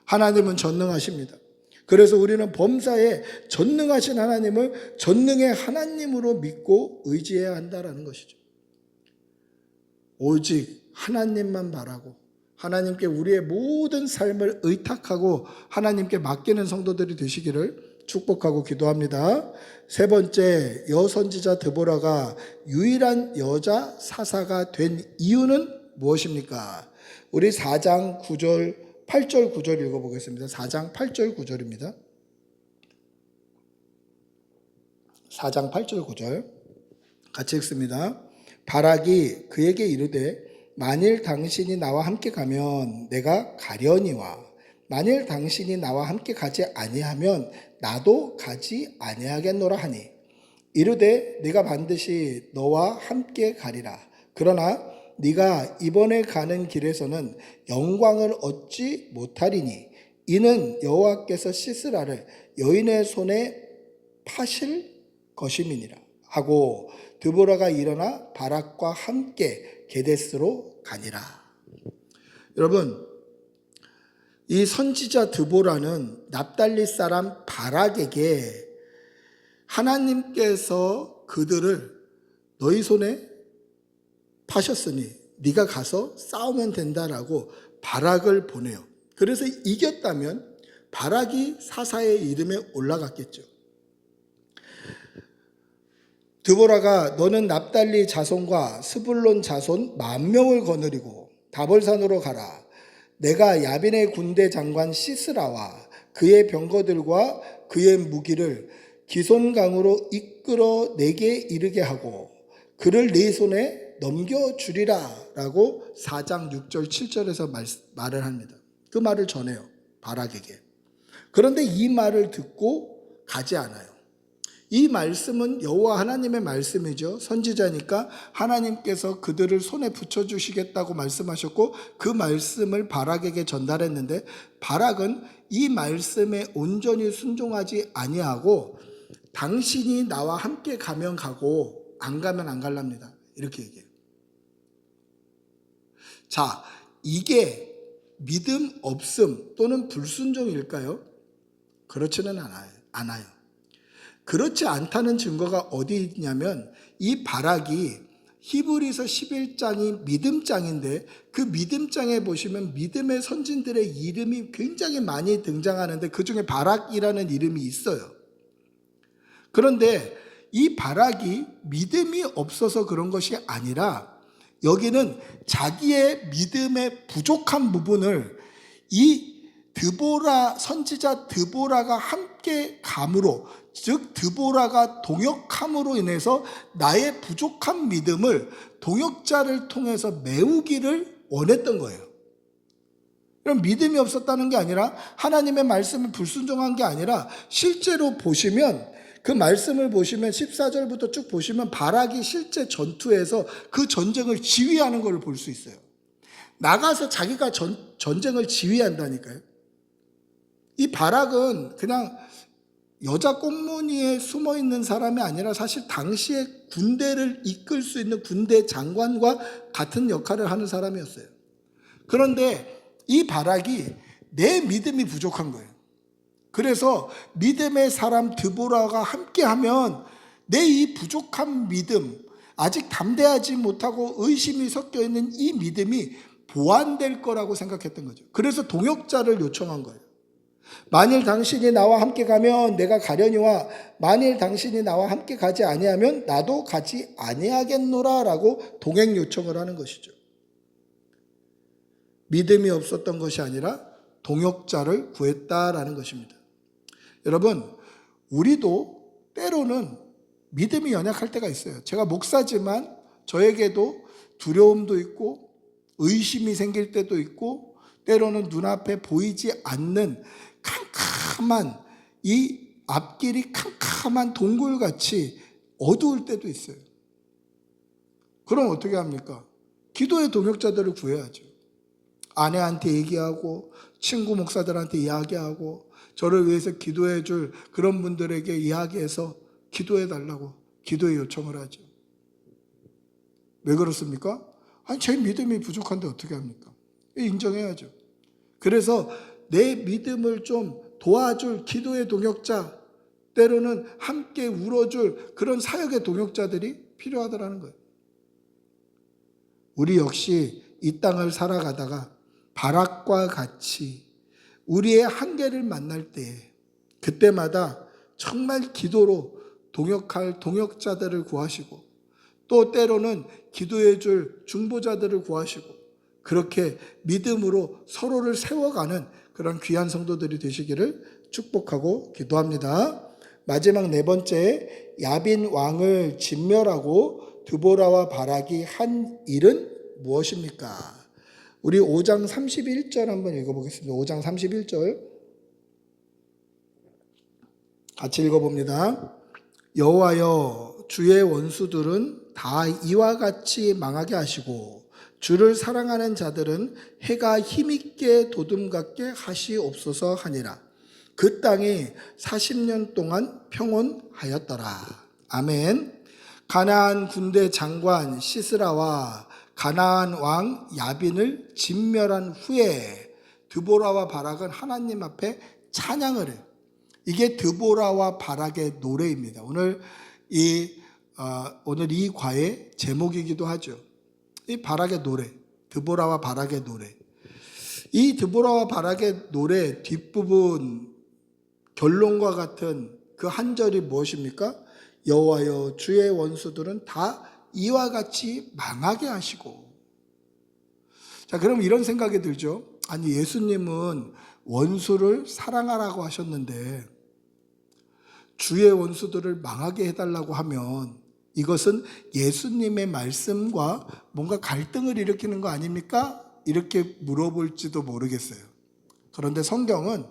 [SPEAKER 1] 하나님은 전능하십니다. 그래서 우리는 범사에 전능하신 하나님을 전능의 하나님으로 믿고 의지해야 한다는 것이죠. 오직 하나님만 바라고 하나님께 우리의 모든 삶을 의탁하고 하나님께 맡기는 성도들이 되시기를 축복하고 기도합니다. 세 번째, 여선지자 드보라가 유일한 여자 사사가 된 이유는 무엇입니까? 우리 4장 9절 8절 9절 읽어보겠습니다. 4장 8절 9절입니다. 4장 8절 9절 같이 읽습니다. 바락이 그에게 이르되 만일 당신이 나와 함께 가면 내가 가려니와 만일 당신이 나와 함께 가지 아니하면 나도 가지 아니하겠노라 하니 이르되 내가 반드시 너와 함께 가리라. 그러나 네가 이번에 가는 길에서는 영광을 얻지 못하리니 이는 여호와께서 시스라를 여인의 손에 파실 것임이니라 하고 드보라가 일어나 바락과 함께 게데스로 가니라. 여러분, 이 선지자 드보라는 납달리 사람 바락에게 하나님께서 그들을 너희 손에 파셨으니 네가 가서 싸우면 된다라고 바락을 보내요. 그래서 이겼다면 바락이 사사의 이름에 올라갔겠죠. 드보라가 너는 납달리 자손과 스불론 자손 10,000명을 거느리고 다볼산으로 가라. 내가 야빈의 군대 장관 시스라와 그의 병거들과 그의 무기를 기손강으로 이끌어 내게 이르게 하고 그를 네 손에 넘겨주리라 라고 4장 6절 7절에서 말을 합니다. 그 말을 전해요. 바락에게. 그런데 이 말을 듣고 가지 않아요. 이 말씀은 여호와 하나님의 말씀이죠. 선지자니까 하나님께서 그들을 손에 붙여주시겠다고 말씀하셨고 그 말씀을 바락에게 전달했는데 바락은 이 말씀에 온전히 순종하지 아니하고 당신이 나와 함께 가면 가고 안 가면 안 갈랍니다. 이렇게 얘기해요. 자, 이게 믿음 없음 또는 불순종일까요? 그렇지는 않아요. 그렇지 않다는 증거가 어디 있냐면 이 바락이 히브리서 11장이 믿음장인데 그 믿음장에 보시면 믿음의 선진들의 이름이 굉장히 많이 등장하는데 그 중에 바락이라는 이름이 있어요. 그런데 이 바락이 믿음이 없어서 그런 것이 아니라 여기는 자기의 믿음의 부족한 부분을 이 드보라 선지자 드보라가 함께 감으로 즉 드보라가 동역함으로 인해서 나의 부족한 믿음을 동역자를 통해서 메우기를 원했던 거예요. 그럼 믿음이 없었다는 게 아니라 하나님의 말씀을 불순종한 게 아니라 실제로 보시면 그 말씀을 보시면 14절부터 쭉 보시면 바락이 실제 전투에서 그 전쟁을 지휘하는 걸 볼 수 있어요. 나가서 자기가 전쟁을 지휘한다니까요. 이 바락은 그냥 여자 꽁무니에 숨어 있는 사람이 아니라 사실 당시에 군대를 이끌 수 있는 군대 장관과 같은 역할을 하는 사람이었어요. 그런데 이 바락이 내 믿음이 부족한 거예요. 그래서 믿음의 사람 드보라가 함께하면 내 이 부족한 믿음, 아직 담대하지 못하고 의심이 섞여 있는 이 믿음이 보완될 거라고 생각했던 거죠. 그래서 동역자를 요청한 거예요. 만일 당신이 나와 함께 가면 내가 가려니와 만일 당신이 나와 함께 가지 아니하면 나도 가지 아니하겠노라 라고 동행 요청을 하는 것이죠. 믿음이 없었던 것이 아니라 동역자를 구했다라는 것입니다. 여러분, 우리도 때로는 믿음이 연약할 때가 있어요. 제가 목사지만 저에게도 두려움도 있고 의심이 생길 때도 있고 때로는 눈앞에 보이지 않는 캄캄한 이 앞길이 캄캄한 동굴같이 어두울 때도 있어요. 그럼 어떻게 합니까? 기도의 동역자들을 구해야죠. 아내한테 얘기하고 친구 목사들한테 이야기하고 저를 위해서 기도해 줄 그런 분들에게 이야기해서 기도해 달라고 기도의 요청을 하죠. 왜 그렇습니까? 아니, 제 믿음이 부족한데 어떻게 합니까? 인정해야죠. 그래서 내 믿음을 좀 도와줄 기도의 동역자, 때로는 함께 울어줄 그런 사역의 동역자들이 필요하다는 거예요. 우리 역시 이 땅을 살아가다가 바락과 같이 우리의 한계를 만날 때 그때마다 정말 기도로 동역할 동역자들을 구하시고 또 때로는 기도해 줄 중보자들을 구하시고 그렇게 믿음으로 서로를 세워가는 그런 귀한 성도들이 되시기를 축복하고 기도합니다. 마지막 네 번째, 야빈 왕을 진멸하고 드보라와 바락이 한 일은 무엇입니까? 우리 5장 31절 한번 읽어보겠습니다. 5장 31절 같이 읽어봅니다. 여호와여, 주의 원수들은 다 이와 같이 망하게 하시고 주를 사랑하는 자들은 해가 힘있게 도둠같게 하시옵소서 하니라. 그 땅이 40년 동안 평온하였더라. 아멘. 가나안 군대 장관 시스라와 가나안 왕 야빈을 진멸한 후에 드보라와 바락은 하나님 앞에 찬양을 해요. 이게 드보라와 바락의 노래입니다. 오늘 이 과의 제목이기도 하죠. 이 바락의 노래, 드보라와 바락의 노래. 이 드보라와 바락의 노래 뒷부분 결론과 같은 그 한 절이 무엇입니까? 여호와여, 주의 원수들은 다 이와 같이 망하게 하시고. 자, 그럼 이런 생각이 들죠. 아니, 예수님은 원수를 사랑하라고 하셨는데 주의 원수들을 망하게 해달라고 하면 이것은 예수님의 말씀과 뭔가 갈등을 일으키는 거 아닙니까? 이렇게 물어볼지도 모르겠어요. 그런데 성경은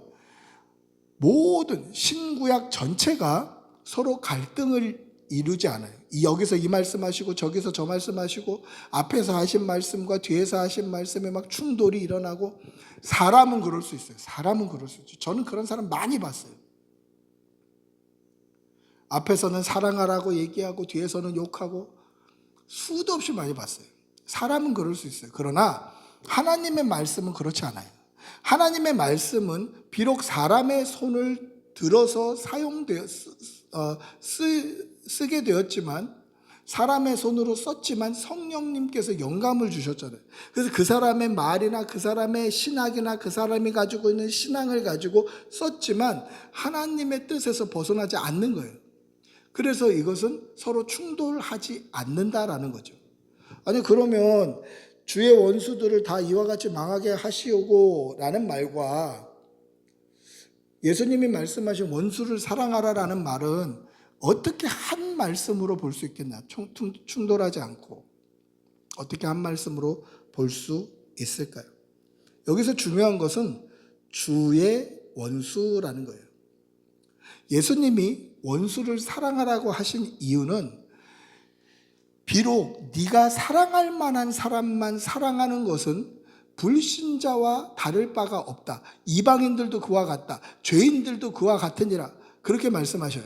[SPEAKER 1] 모든 신구약 전체가 서로 갈등을 이루지 않아요. 여기서 이 말씀하시고 저기서 저 말씀하시고 앞에서 하신 말씀과 뒤에서 하신 말씀에 막 충돌이 일어나고 사람은 그럴 수 있어요. 사람은 그럴 수 있죠. 저는 그런 사람 많이 봤어요. 앞에서는 사랑하라고 얘기하고 뒤에서는 욕하고 수도 없이 많이 봤어요. 사람은 그럴 수 있어요. 그러나 하나님의 말씀은 그렇지 않아요. 하나님의 말씀은 비록 사람의 손을 들어서 쓰게 되었지만 사람의 손으로 썼지만 성령님께서 영감을 주셨잖아요. 그래서 그 사람의 말이나 그 사람의 신학이나 그 사람이 가지고 있는 신앙을 가지고 썼지만 하나님의 뜻에서 벗어나지 않는 거예요. 그래서 이것은 서로 충돌하지 않는다라는 거죠. 아니, 그러면 주의 원수들을 다 이와 같이 망하게 하시오고 라는 말과 예수님이 말씀하신 원수를 사랑하라라는 말은 어떻게 한 말씀으로 볼 수 있겠나? 충돌하지 않고 어떻게 한 말씀으로 볼 수 있을까요? 여기서 중요한 것은 주의 원수라는 거예요. 예수님이 원수를 사랑하라고 하신 이유는 비록 네가 사랑할 만한 사람만 사랑하는 것은 불신자와 다를 바가 없다. 이방인들도 그와 같다. 죄인들도 그와 같으니라. 그렇게 말씀하셔요.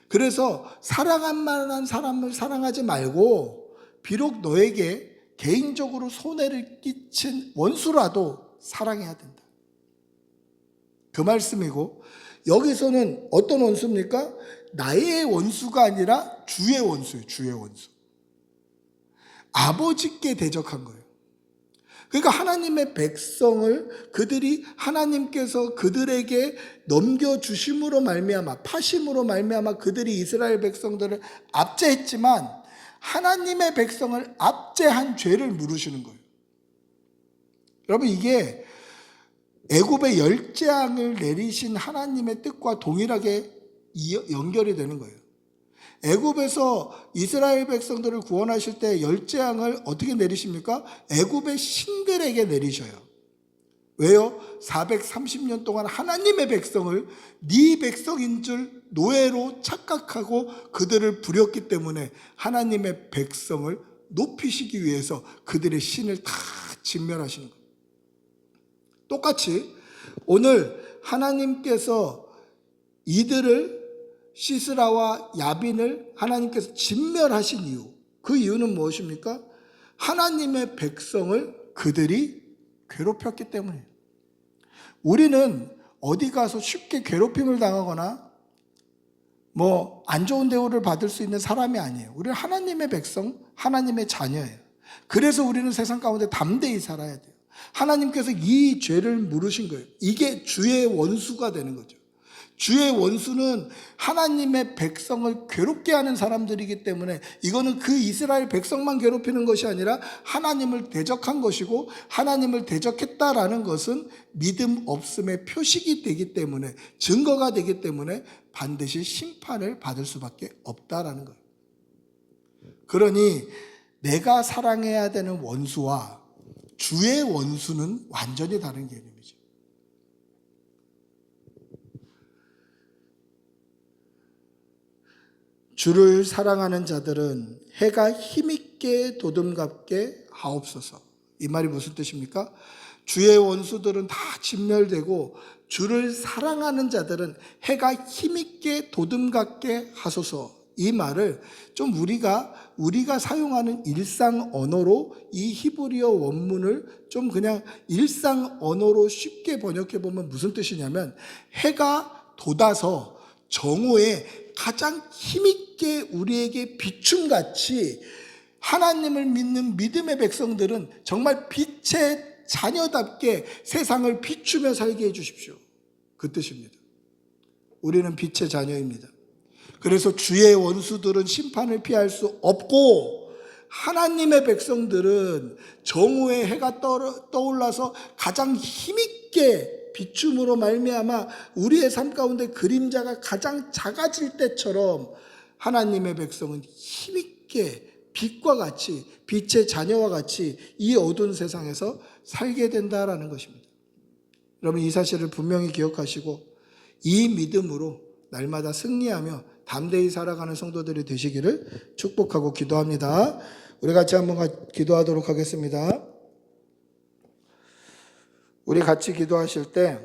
[SPEAKER 1] 그래서 사랑할 만한 사람을 사랑하지 말고 비록 너에게 개인적으로 손해를 끼친 원수라도 사랑해야 된다. 그 말씀이고 여기서는 어떤 원수입니까? 나의 원수가 아니라 주의 원수예요. 주의 원수. 아버지께 대적한 거예요. 그러니까 하나님의 백성을 그들이 하나님께서 그들에게 넘겨주심으로 말미암아 파심으로 말미암아 그들이 이스라엘 백성들을 압제했지만 하나님의 백성을 압제한 죄를 물으시는 거예요. 여러분, 이게 애굽의 열재앙을 내리신 하나님의 뜻과 동일하게 연결이 되는 거예요. 애굽에서 이스라엘 백성들을 구원하실 때 열재앙을 어떻게 내리십니까? 애굽의 신들에게 내리셔요. 왜요? 430년 동안 하나님의 백성을 네 백성인 줄 노예로 착각하고 그들을 부렸기 때문에 하나님의 백성을 높이시기 위해서 그들의 신을 다 진멸하시는 거예요. 똑같이 오늘 하나님께서 이들을 시스라와 야빈을 하나님께서 진멸하신 이유, 그 이유는 무엇입니까? 하나님의 백성을 그들이 괴롭혔기 때문이에요. 우리는 어디 가서 쉽게 괴롭힘을 당하거나 안 좋은 대우를 받을 수 있는 사람이 아니에요. 우리는 하나님의 백성, 하나님의 자녀예요. 그래서 우리는 세상 가운데 담대히 살아야 돼요. 하나님께서 이 죄를 물으신 거예요. 이게 주의 원수가 되는 거죠. 주의 원수는 하나님의 백성을 괴롭게 하는 사람들이기 때문에 이거는 그 이스라엘 백성만 괴롭히는 것이 아니라 하나님을 대적한 것이고, 하나님을 대적했다라는 것은 믿음 없음의 표식이 되기 때문에, 증거가 되기 때문에 반드시 심판을 받을 수밖에 없다라는 거예요. 그러니 내가 사랑해야 되는 원수와 주의 원수는 완전히 다른 개념이죠. 주를 사랑하는 자들은 해가 힘있게 도둠갑게 하옵소서. 이 말이 무슨 뜻입니까? 주의 원수들은 다 진멸되고 주를 사랑하는 자들은 해가 힘있게 도둠갑게 하소서. 이 말을 좀 우리가 사용하는 일상 언어로 이 히브리어 원문을 좀 그냥 일상 언어로 쉽게 번역해 보면 무슨 뜻이냐면, 해가 돋아서 정오에 가장 힘있게 우리에게 비춤같이 하나님을 믿는 믿음의 백성들은 정말 빛의 자녀답게 세상을 비추며 살게 해주십시오. 그 뜻입니다. 우리는 빛의 자녀입니다. 그래서 주의 원수들은 심판을 피할 수 없고, 하나님의 백성들은 정오에 해가 떠올라서 가장 힘있게 비춤으로 말미암아 우리의 삶 가운데 그림자가 가장 작아질 때처럼 하나님의 백성은 힘있게 빛과 같이, 빛의 자녀와 같이 이 어두운 세상에서 살게 된다라는 것입니다. 여러분, 이 사실을 분명히 기억하시고 이 믿음으로 날마다 승리하며 담대히 살아가는 성도들이 되시기를 축복하고 기도합니다. 우리 같이 한번 기도하도록 하겠습니다. 우리 같이 기도하실 때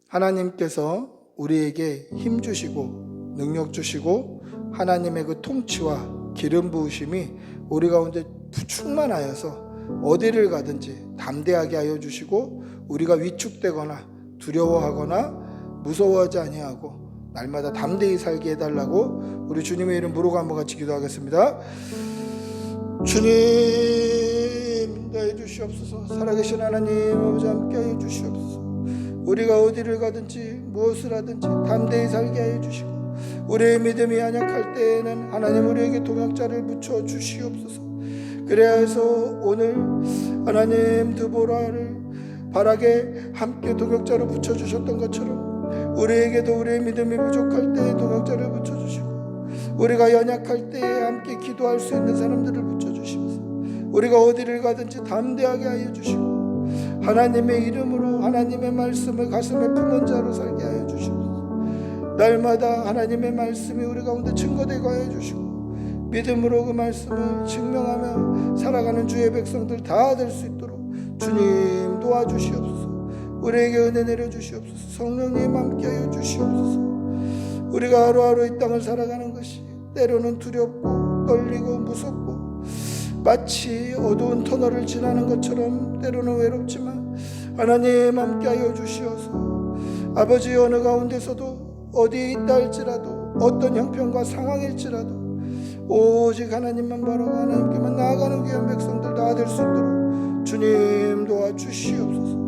[SPEAKER 1] 하나님께서 우리에게 힘 주시고 능력 주시고 하나님의 그 통치와 기름 부으심이 우리 가운데 충만하여서 어디를 가든지 담대하게 하여 주시고, 우리가 위축되거나 두려워하거나 무서워하지 아니하고 날마다 담대히 살게 해달라고 우리 주님의 이름 부르고 한번 같이 기도하겠습니다. 주님 인도해 주시옵소서. 살아계신 하나님 아버지 함께 하여 주시옵소서. 우리가 어디를 가든지 무엇을 하든지 담대히 살게 하여 주시고, 우리의 믿음이 연약할 때에는 하나님 우리에게 동역자를 붙여 주시옵소서. 그래야 해서 오늘 하나님 드보라를 바락에 함께 동역자로 붙여주셨던 것처럼 우리에게도 우리의 믿음이 부족할 때에 동역자를 붙여주시고, 우리가 연약할 때에 함께 기도할 수 있는 사람들을 붙여주시면서 우리가 어디를 가든지 담대하게 하여 주시고, 하나님의 이름으로 하나님의 말씀을 가슴에 품은 자로 살게 하여 주시옵소서. 날마다 하나님의 말씀이 우리 가운데 증거되게 하여 주시고, 믿음으로 그 말씀을 증명하며 살아가는 주의 백성들 다 될 수 있도록 주님 도와주시옵소서. 우리에게 은혜 내려주시옵소서. 성령님 함께 하여 주시옵소서. 우리가 하루하루 이 땅을 살아가는 것이 때로는 두렵고 떨리고 무섭고 마치 어두운 터널을 지나는 것처럼 때로는 외롭지만, 하나님 함께 하여 주시어서 아버지 어느 가운데서도 어디에 있다 할지라도 어떤 형편과 상황일지라도 오직 하나님만 바라고 하나님께만 나아가는 귀한 백성들 다 될 수 있도록 주님 도와주시옵소서.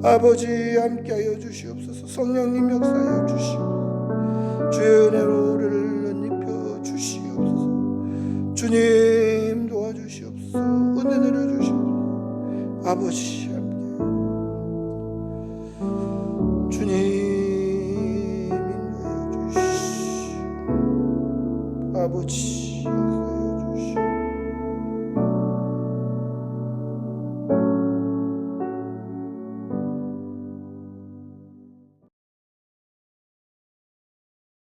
[SPEAKER 1] 아버지 함께하여 주시옵소서. 성령님 역사하여 주시옵소서. 주의 은혜로 우리를 입혀 주시옵소서. 주님 도와주시옵소서. 은혜 내려주시옵소서. 아버지